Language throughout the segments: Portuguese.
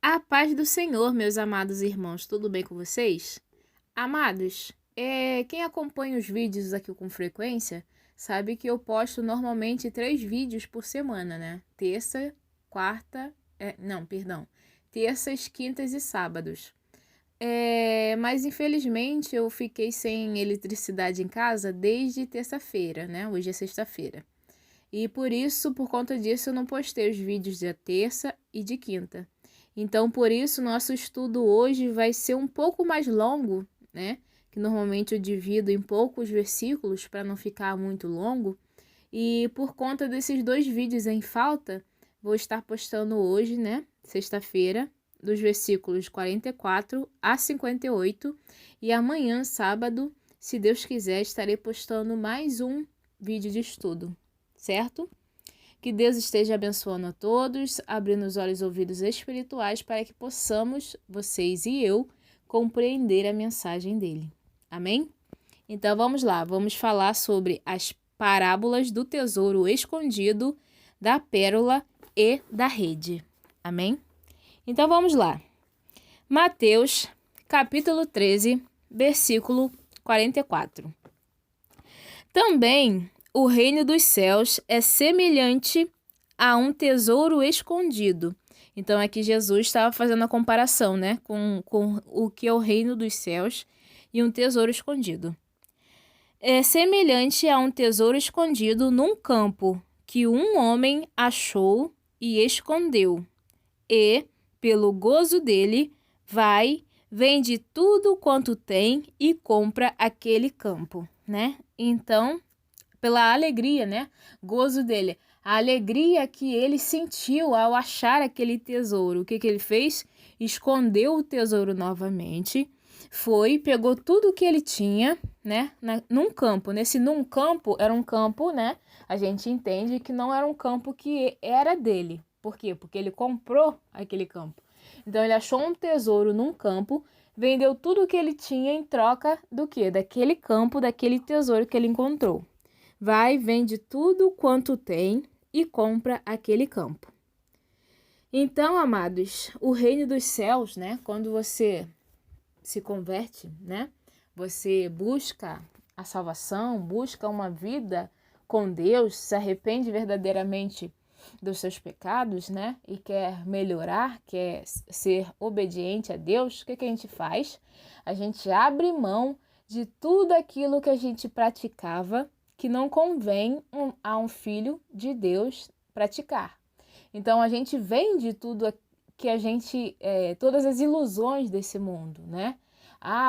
A paz do Senhor, meus amados irmãos, tudo bem com vocês? Amados, quem acompanha os vídeos aqui com frequência sabe que eu posto normalmente 3 vídeos por semana, né? Terças, quintas e sábados. Mas infelizmente eu fiquei sem eletricidade em casa desde terça-feira, né? Hoje é sexta-feira. E por conta disso, eu não postei os vídeos de terça e de quinta. Então, por isso, nosso estudo hoje vai ser um pouco mais longo, né? Que normalmente eu divido em poucos versículos para não ficar muito longo. E por conta desses 2 vídeos em falta, vou estar postando hoje, né? Sexta-feira, dos versículos 44 a 58. E amanhã, sábado, se Deus quiser, estarei postando mais um vídeo de estudo, certo? Que Deus esteja abençoando a todos, abrindo os olhos e ouvidos espirituais para que possamos, vocês e eu, compreender a mensagem dele. Amém? Então vamos lá, vamos falar sobre as parábolas do tesouro escondido, da pérola e da rede. Amém? Então vamos lá. Mateus, capítulo 13, versículo 44. Também o reino dos céus é semelhante a um tesouro escondido. Então, aqui Jesus estava fazendo a comparação, né, com o que é o reino dos céus e um tesouro escondido. É semelhante a um tesouro escondido num campo que um homem achou e escondeu. E, pelo gozo dele, vai, vende tudo quanto tem e compra aquele campo, né? Então, pela alegria, né? Gozo dele. A alegria que ele sentiu ao achar aquele tesouro. O que ele fez? Escondeu o tesouro novamente. Pegou tudo que ele tinha, né? Num campo. Num campo, era um campo, né? A gente entende que não era um campo que era dele. Por quê? Porque ele comprou aquele campo. Então, ele achou um tesouro num campo, vendeu tudo que ele tinha em troca do quê? Daquele campo, daquele tesouro que ele encontrou. Vai, vende tudo quanto tem e compra aquele campo. Então, amados, o reino dos céus, né? Quando você se converte, né? Você busca a salvação, busca uma vida com Deus, se arrepende verdadeiramente dos seus pecados, né? E quer melhorar, quer ser obediente a Deus, o que a gente faz? A gente abre mão de tudo aquilo que a gente praticava que não convém a um filho de Deus praticar. Então, a gente vende tudo que a gente, todas as ilusões desse mundo, né?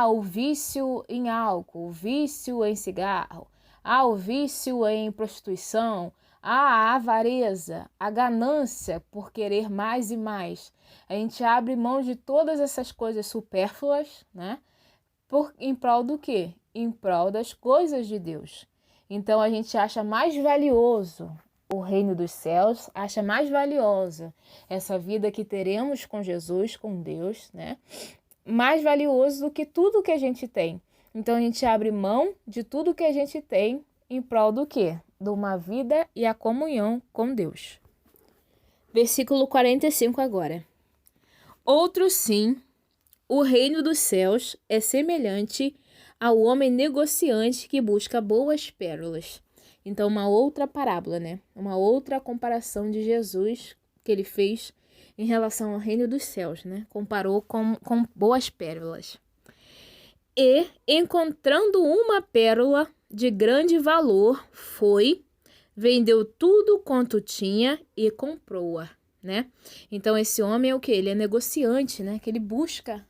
O vício em álcool, o vício em cigarro, o vício em prostituição, a avareza, a ganância por querer mais e mais. A gente abre mão de todas essas coisas supérfluas, né? Em prol do quê? Em prol das coisas de Deus. Então, a gente acha mais valioso o reino dos céus, acha mais valiosa essa vida que teremos com Jesus, com Deus, né? Mais valioso do que tudo que a gente tem. Então, a gente abre mão de tudo que a gente tem em prol do quê? De uma vida e a comunhão com Deus. Versículo 45 agora. Outro sim, o reino dos céus é semelhante ao homem negociante que busca boas pérolas. Então, uma outra parábola, né? Uma outra comparação de Jesus que ele fez em relação ao reino dos céus, né? Comparou com boas pérolas. E, encontrando uma pérola de grande valor, vendeu tudo quanto tinha e comprou-a, né? Então, esse homem é o quê? Ele é negociante, né? Que ele busca,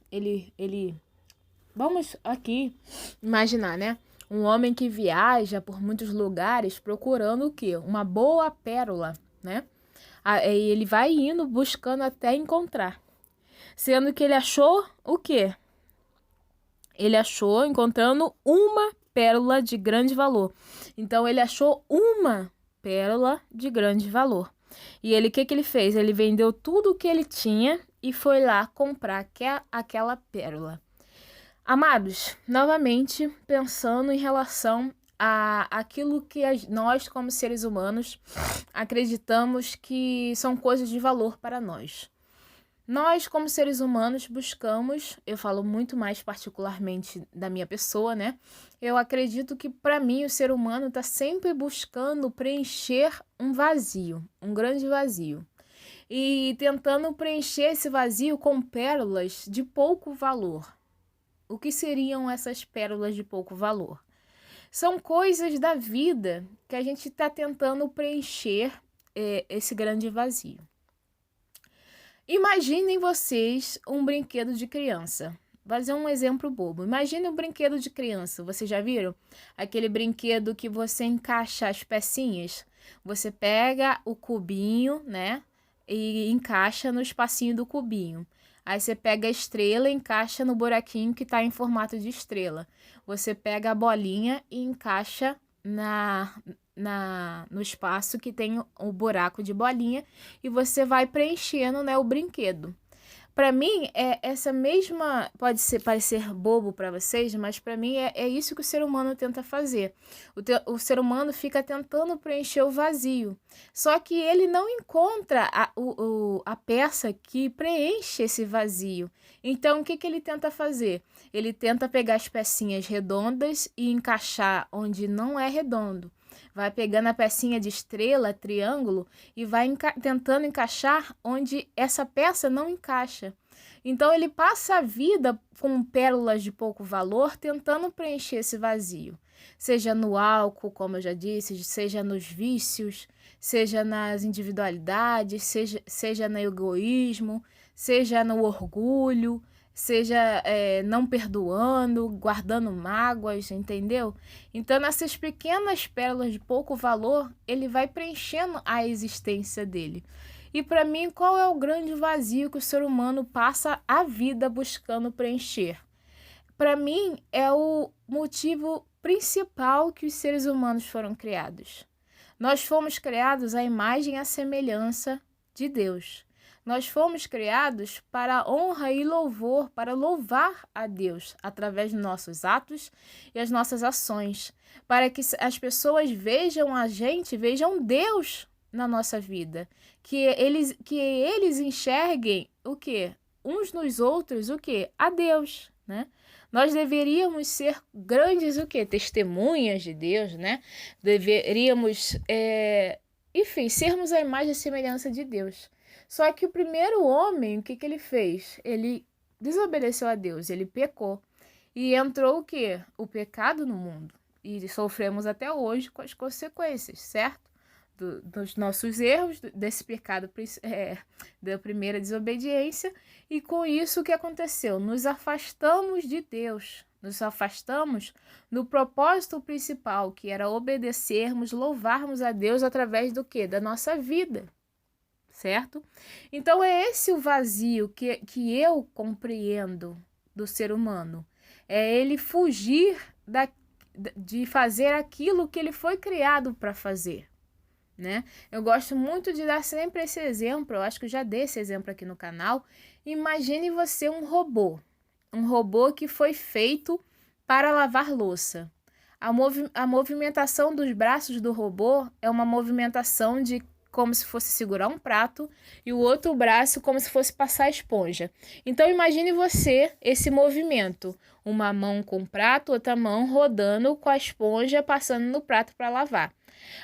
Vamos aqui imaginar, né? Um homem que viaja por muitos lugares procurando o quê? Uma boa pérola, né? E ele vai indo buscando até encontrar. Sendo que ele achou o quê? Ele achou encontrando uma pérola de grande valor. Então, ele achou uma pérola de grande valor. E ele, o que ele fez? Ele vendeu tudo o que ele tinha e foi lá comprar aquela pérola. Amados, novamente pensando em relação a aquilo que nós, como seres humanos, acreditamos que são coisas de valor para nós. Nós, como seres humanos, buscamos, eu falo muito mais particularmente da minha pessoa, né? Eu acredito que, para mim, o ser humano está sempre buscando preencher um vazio, um grande vazio. E tentando preencher esse vazio com pérolas de pouco valor. O que seriam essas pérolas de pouco valor? São coisas da vida que a gente está tentando preencher esse grande vazio. Imaginem vocês um brinquedo de criança. Vou fazer um exemplo bobo. Imagine um brinquedo de criança. Vocês já viram? Aquele brinquedo que você encaixa as pecinhas. Você pega o cubinho, né? E encaixa no espacinho do cubinho. Aí você pega a estrela e encaixa no buraquinho que está em formato de estrela. Você pega a bolinha e encaixa no espaço que tem o buraco de bolinha e você vai preenchendo, né, o brinquedo. Para mim, essa mesma, pode parecer bobo para vocês, mas para mim é isso que o ser humano tenta fazer. O ser humano fica tentando preencher o vazio, só que ele não encontra a peça que preenche esse vazio. Então, o que ele tenta fazer? Ele tenta pegar as pecinhas redondas e encaixar onde não é redondo. Vai pegando a pecinha de estrela, triângulo, e vai tentando encaixar onde essa peça não encaixa. Então, ele passa a vida com pérolas de pouco valor, tentando preencher esse vazio. Seja no álcool, como eu já disse, seja nos vícios, seja nas individualidades, seja no egoísmo, seja no orgulho, seja não perdoando, guardando mágoas, entendeu? Então, nessas pequenas pérolas de pouco valor, ele vai preenchendo a existência dele. E para mim, qual é o grande vazio que o ser humano passa a vida buscando preencher? Para mim, é o motivo principal que os seres humanos foram criados. Nós fomos criados à imagem e à semelhança de Deus. Nós fomos criados para honra e louvor, para louvar a Deus através dos nossos atos e as nossas ações, para que as pessoas vejam a gente, vejam Deus na nossa vida, que eles enxerguem o quê? Uns nos outros, o quê? A Deus, né? Nós deveríamos ser grandes o quê? Testemunhas de Deus, né? Deveríamos, enfim, sermos a imagem e semelhança de Deus. Só que o primeiro homem, o que ele fez? Ele desobedeceu a Deus, ele pecou. E entrou o quê? O pecado no mundo. E sofremos até hoje com as consequências, certo? Dos nossos erros, desse pecado, da primeira desobediência. E com isso o que aconteceu? Nos afastamos de Deus. Nos afastamos do propósito principal, que era obedecermos, louvarmos a Deus através do quê? Da nossa vida. Certo? Então é esse o vazio que eu compreendo do ser humano. É ele fugir de fazer aquilo que ele foi criado para fazer, né? Eu gosto muito de dar sempre esse exemplo, eu acho que eu já dei esse exemplo aqui no canal. Imagine você um robô que foi feito para lavar louça. A movimentação dos braços do robô é uma movimentação de como se fosse segurar um prato e o outro braço como se fosse passar a esponja. Então imagine você esse movimento, uma mão com o prato, outra mão rodando com a esponja passando no prato para lavar.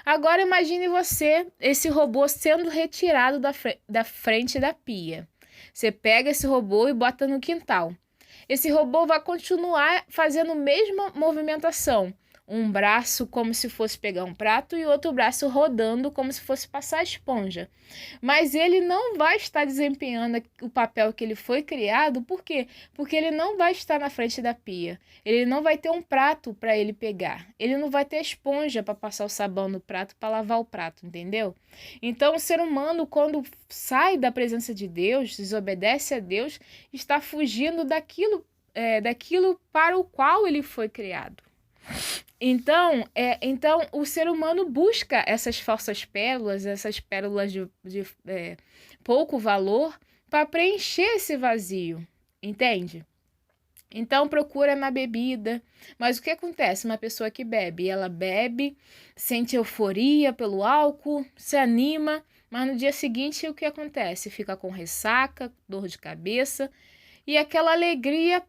Agora imagine você, esse robô sendo retirado da frente da pia. Você pega esse robô e bota no quintal. Esse robô vai continuar fazendo a mesma movimentação. Um braço como se fosse pegar um prato e outro braço rodando como se fosse passar a esponja. Mas ele não vai estar desempenhando o papel que ele foi criado, por quê? Porque ele não vai estar na frente da pia. Ele não vai ter um prato para ele pegar. Ele não vai ter esponja para passar o sabão no prato, para lavar o prato, entendeu? Então o ser humano, quando sai da presença de Deus, desobedece a Deus, está fugindo daquilo para o qual ele foi criado. Então o ser humano busca essas falsas pérolas, essas pérolas de pouco valor, para preencher esse vazio, entende? Então procura na bebida. Mas o que acontece? Uma pessoa que bebe, ela bebe, sente euforia pelo álcool, se anima, mas no dia seguinte o que acontece? Fica com ressaca, dor de cabeça, e aquela alegria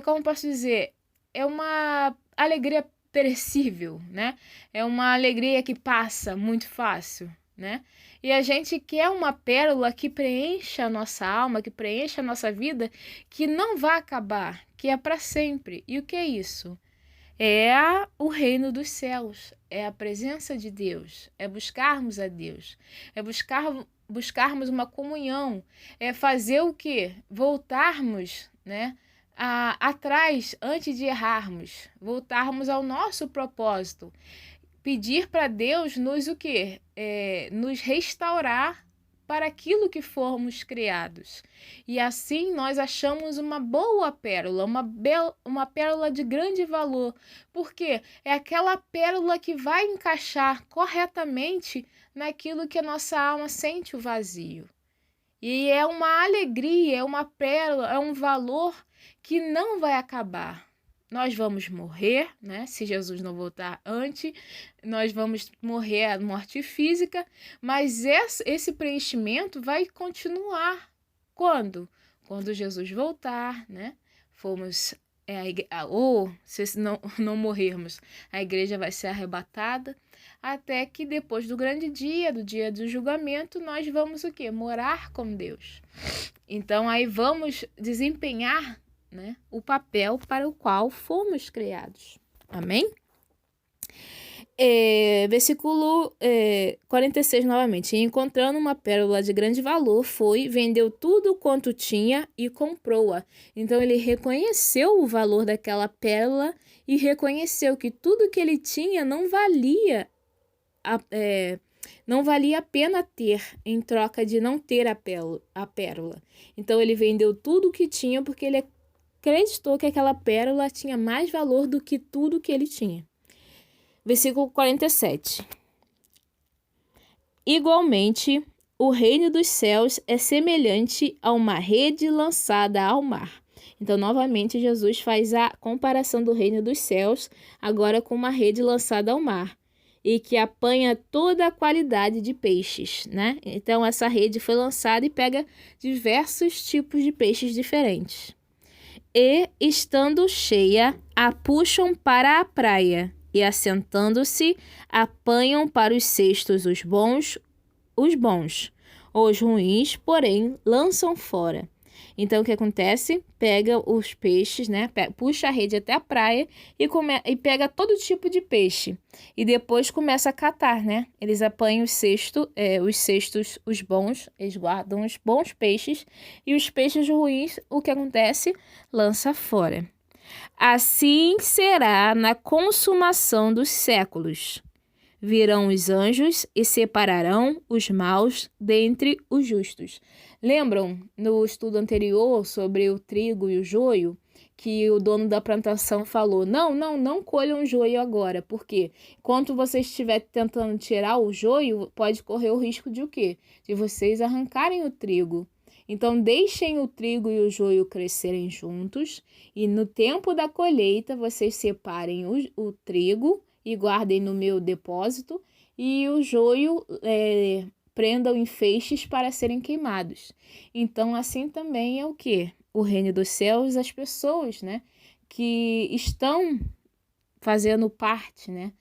como posso dizer, é uma alegria perecível, né? É uma alegria que passa muito fácil, né? E a gente quer uma pérola que preencha a nossa alma, que preencha a nossa vida, que não vai acabar, que é para sempre. E o que é isso? O reino dos céus, é a presença de Deus, é buscarmos a Deus, é buscarmos uma comunhão, é fazer o quê? Voltarmos, né, atrás antes de errarmos, voltarmos ao nosso propósito, pedir para Deus nos o quê? Nos restaurar para aquilo que fomos criados. E assim nós achamos uma boa pérola, uma pérola de grande valor, porque é aquela pérola que vai encaixar corretamente naquilo que a nossa alma sente o vazio. E é uma alegria, é uma pérola, é um valor que não vai acabar. Nós vamos morrer, né? Se Jesus não voltar antes, nós vamos morrer a morte física, mas esse preenchimento vai continuar. Quando? Quando Jesus voltar, né? Fomos, ou se não morrermos, a igreja vai ser arrebatada, até que depois do grande dia, do dia do julgamento, nós vamos o quê? Morar com Deus. Então aí vamos desempenhar, né, o papel para o qual fomos criados. Amém? Versículo 46 novamente. E encontrando uma pérola de grande valor, vendeu tudo quanto tinha e comprou-a. Então ele reconheceu o valor daquela pérola e reconheceu que tudo que ele tinha não valia a pena ter em troca de não ter a pérola. Então ele vendeu tudo o que tinha porque ele acreditou que aquela pérola tinha mais valor do que tudo que ele tinha. Versículo 47. Igualmente, o reino dos céus é semelhante a uma rede lançada ao mar. Então, novamente, Jesus faz a comparação do reino dos céus, agora com uma rede lançada ao mar, e que apanha toda a qualidade de peixes, né? Então, essa rede foi lançada e pega diversos tipos de peixes diferentes. E, estando cheia, a puxam para a praia, e assentando-se, apanham para os cestos os bons. Os ruins, porém, lançam fora. Então, o que acontece? Pega os peixes, né? Puxa a rede até a praia e pega todo tipo de peixe. E depois começa a catar, né? Eles apanham os cestos, os bons, eles guardam os bons peixes. E os peixes ruins, o que acontece? Lança fora. Assim será na consumação dos séculos. Virão os anjos e separarão os maus dentre os justos. Lembram no estudo anterior sobre o trigo e o joio, que o dono da plantação falou, não colham o joio agora, porque enquanto você estiver tentando tirar o joio, pode correr o risco de o quê? De vocês arrancarem o trigo. Então, deixem o trigo e o joio crescerem juntos e no tempo da colheita vocês separem o trigo e guardem no meu depósito e o joio prendam em feixes para serem queimados. Então, assim também é o quê? O reino dos céus, as pessoas, né, que estão fazendo parte, né,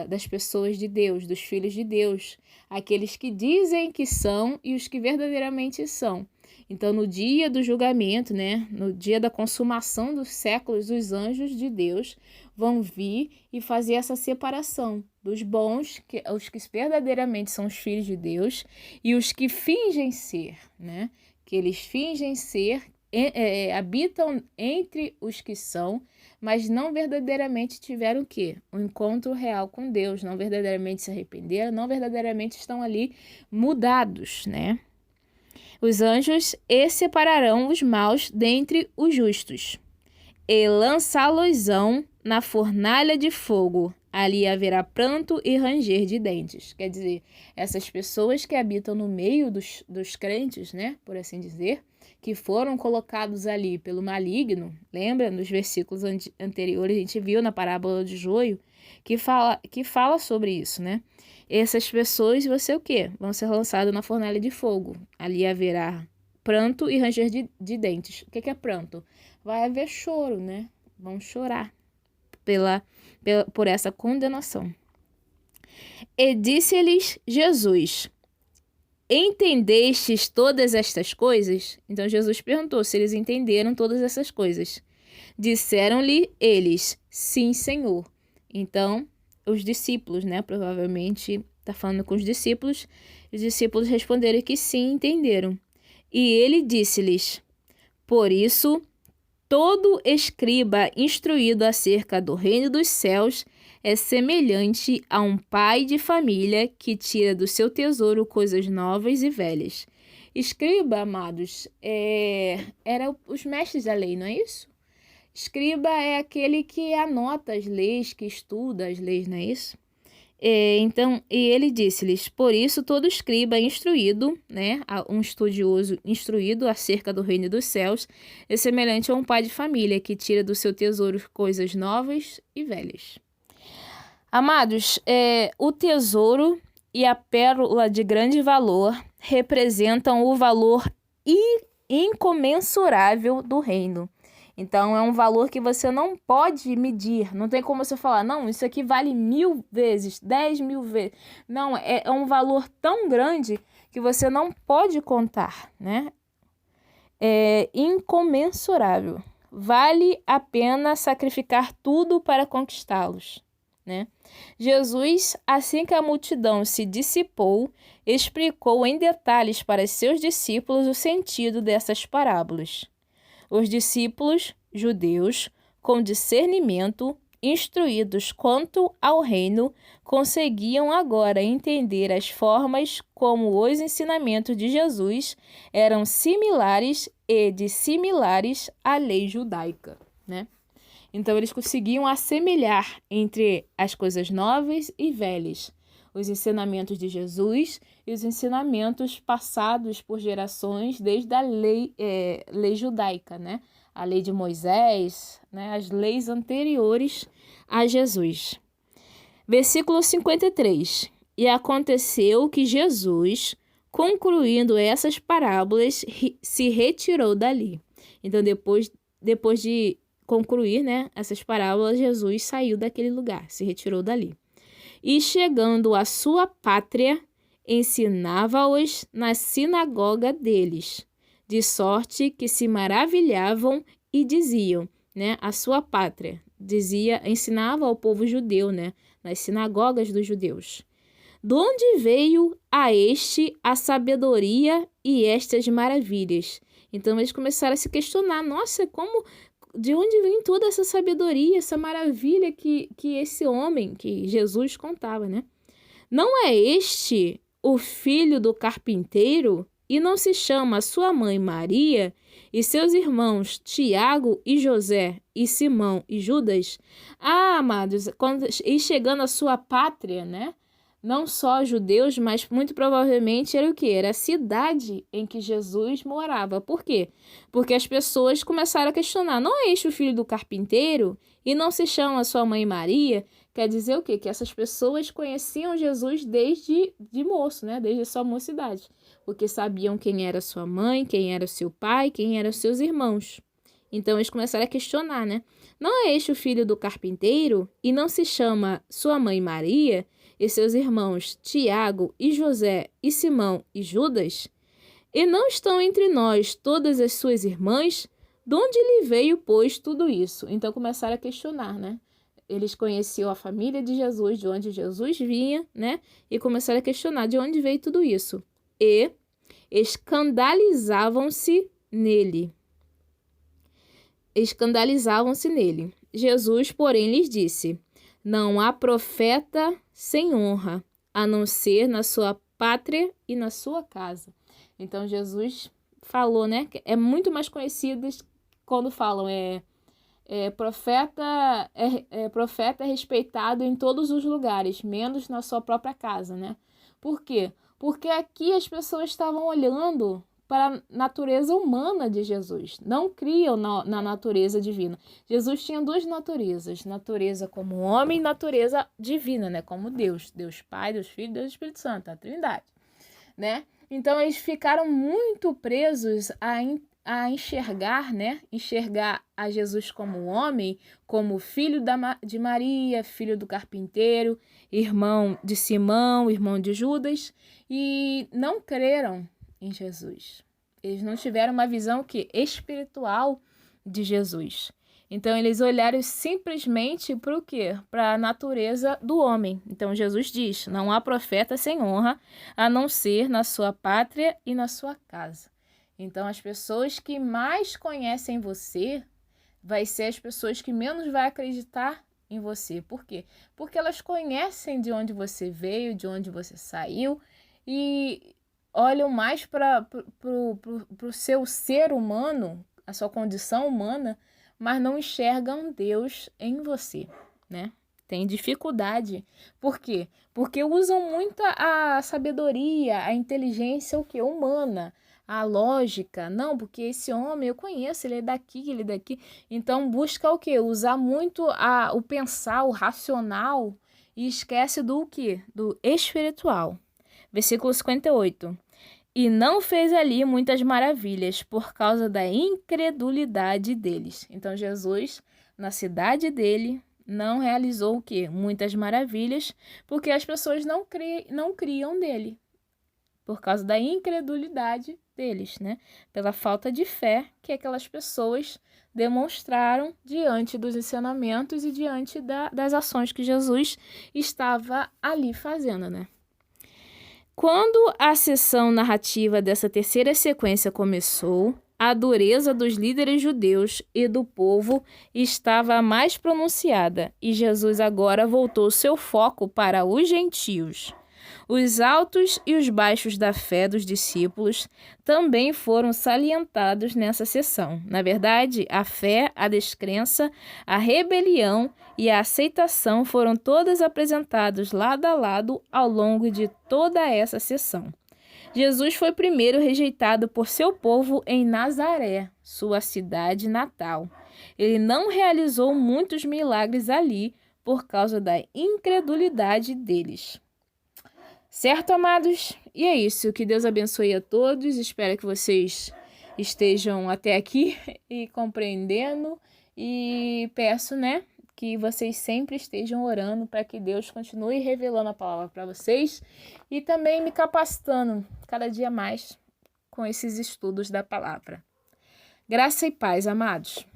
das pessoas de Deus, dos filhos de Deus, aqueles que dizem que são e os que verdadeiramente são. Então, no dia do julgamento, né, no dia da consumação dos séculos, os anjos de Deus vão vir e fazer essa separação dos bons, os que verdadeiramente são os filhos de Deus, e os que fingem ser, né, que eles fingem ser, habitam entre os que são, mas não verdadeiramente tiveram o quê? Um encontro real com Deus, não verdadeiramente se arrependeram, não verdadeiramente estão ali mudados, né? Os anjos separarão os maus dentre os justos, e lançá-los-ão na fornalha de fogo. ali haverá pranto e ranger de dentes. Quer dizer, essas pessoas que habitam no meio dos crentes, né, por assim dizer, que foram colocados ali pelo maligno, lembra? Nos versículos anteriores a gente viu na parábola de joio, que fala sobre isso, né? Essas pessoas vão ser o quê? Vão ser lançadas na fornalha de fogo. Ali haverá pranto e ranger de dentes. O que é pranto? Vai haver choro, né? Vão chorar por essa condenação. E disse-lhes Jesus: entendestes todas estas coisas? Então Jesus perguntou se eles entenderam todas essas coisas. Disseram-lhe eles: sim, Senhor. Então, os discípulos, né? Provavelmente está falando com os discípulos responderam que sim, entenderam. E ele disse-lhes: por isso, todo escriba instruído acerca do reino dos céus é semelhante a um pai de família que tira do seu tesouro coisas novas e velhas. Escriba, amados, era os mestres da lei, não é isso? Escriba é aquele que anota as leis, que estuda as leis, não é isso? Então, e ele disse-lhes: por isso todo escriba instruído, né, um estudioso instruído acerca do reino dos céus, é semelhante a um pai de família que tira do seu tesouro coisas novas e velhas. Amados, o tesouro e a pérola de grande valor representam o valor incomensurável do reino. Então, é um valor que você não pode medir. Não tem como você falar, não, isso aqui vale 1000 vezes, 10.000 vezes. Não, é um valor tão grande que você não pode contar, né? É incomensurável. Vale a pena sacrificar tudo para conquistá-los, né? Jesus, assim que a multidão se dissipou, explicou em detalhes para seus discípulos o sentido dessas parábolas. Os discípulos judeus, com discernimento, instruídos quanto ao reino, conseguiam agora entender as formas como os ensinamentos de Jesus eram similares e dissimilares à lei judaica, né? Então, eles conseguiam assemelhar entre as coisas novas e velhas, os ensinamentos de Jesus e os ensinamentos passados por gerações desde a lei judaica, né? A lei de Moisés, né? As leis anteriores a Jesus. Versículo 53. E aconteceu que Jesus, concluindo essas parábolas, se retirou dali. Então, depois de concluir, né, essas parábolas, Jesus saiu daquele lugar, se retirou dali. E chegando à sua pátria, ensinava-os na sinagoga deles, de sorte que se maravilhavam e diziam, né, a sua pátria, ensinava ao povo judeu, né, nas sinagogas dos judeus. De onde veio a este a sabedoria e estas maravilhas? Então eles começaram a se questionar, nossa, de onde vem toda essa sabedoria, essa maravilha que esse homem, que Jesus contava, né? Não é este o filho do carpinteiro? E não se chama sua mãe Maria e seus irmãos Tiago e José e Simão e Judas? Ah, amados, e chegando à sua pátria, né? Não só judeus, mas muito provavelmente era o quê? Era a cidade em que Jesus morava. Por quê? Porque as pessoas começaram a questionar, não é este o filho do carpinteiro? E não se chama sua mãe Maria? Quer dizer o quê? Que essas pessoas conheciam Jesus desde moço, né? Desde a sua mocidade. Porque sabiam quem era sua mãe, quem era seu pai, quem eram seus irmãos. Então eles começaram a questionar, né? Não é este o filho do carpinteiro? E não se chama sua mãe Maria? E seus irmãos Tiago e José e Simão e Judas? E não estão entre nós todas as suas irmãs? De onde lhe veio, pois, tudo isso? Então começaram a questionar, né? Eles conheciam a família de Jesus, de onde Jesus vinha, né? E começaram a questionar de onde veio tudo isso. E escandalizavam-se nele. Jesus, porém, lhes disse: não há profeta sem honra, a não ser na sua pátria e na sua casa. Então, Jesus falou, né? É muito mais conhecido quando falam, Profeta é respeitado em todos os lugares, menos na sua própria casa, né? Por quê? Porque aqui as pessoas estavam olhando para a natureza humana de Jesus, não criam na natureza divina. Jesus tinha duas naturezas, natureza como homem e natureza divina, né? Como Deus, Deus Pai, Deus Filho, Deus Espírito Santo, a Trindade, né? Então eles ficaram muito presos a enxergar, né? Enxergar a Jesus como homem, como filho de Maria, filho do carpinteiro, irmão de Simão, irmão de Judas, e não creram em Jesus. Eles não tiveram uma visão espiritual de Jesus. Então eles olharam simplesmente para o quê? Para a natureza do homem. Então Jesus diz: não há profeta sem honra, a não ser na sua pátria e na sua casa. Então as pessoas que mais conhecem você vai ser as pessoas que menos vai acreditar em você. Por quê? Porque elas conhecem de onde você veio, de onde você saiu e olham mais para o seu ser humano, a sua condição humana, mas não enxergam Deus em você, né? Tem dificuldade. Por quê? Porque usam muito a sabedoria, a inteligência humana, a lógica. Não, porque esse homem eu conheço, ele é daqui, ele é daqui. Então busca o quê? Usar muito o pensar, o racional e esquece do quê? Do espiritual. Versículo 58. E não fez ali muitas maravilhas por causa da incredulidade deles. Então Jesus, na cidade dele, não realizou o quê? Muitas maravilhas, porque as pessoas não criam nele. Por causa da incredulidade deles, né? Pela falta de fé que aquelas pessoas demonstraram diante dos ensinamentos e diante das ações que Jesus estava ali fazendo, né? Quando a sessão narrativa dessa terceira sequência começou, a dureza dos líderes judeus e do povo estava mais pronunciada, e Jesus agora voltou seu foco para os gentios. Os altos e os baixos da fé dos discípulos também foram salientados nessa sessão. Na verdade, a fé, a descrença, a rebelião e a aceitação foram todas apresentadas lado a lado ao longo de toda essa sessão. Jesus foi primeiro rejeitado por seu povo em Nazaré, sua cidade natal. Ele não realizou muitos milagres ali por causa da incredulidade deles. Certo, amados? E é isso. Que Deus abençoe a todos. Espero que vocês estejam até aqui e compreendendo. E peço, né, que vocês sempre estejam orando para que Deus continue revelando a palavra para vocês e também me capacitando cada dia mais com esses estudos da palavra. Graça e paz, amados.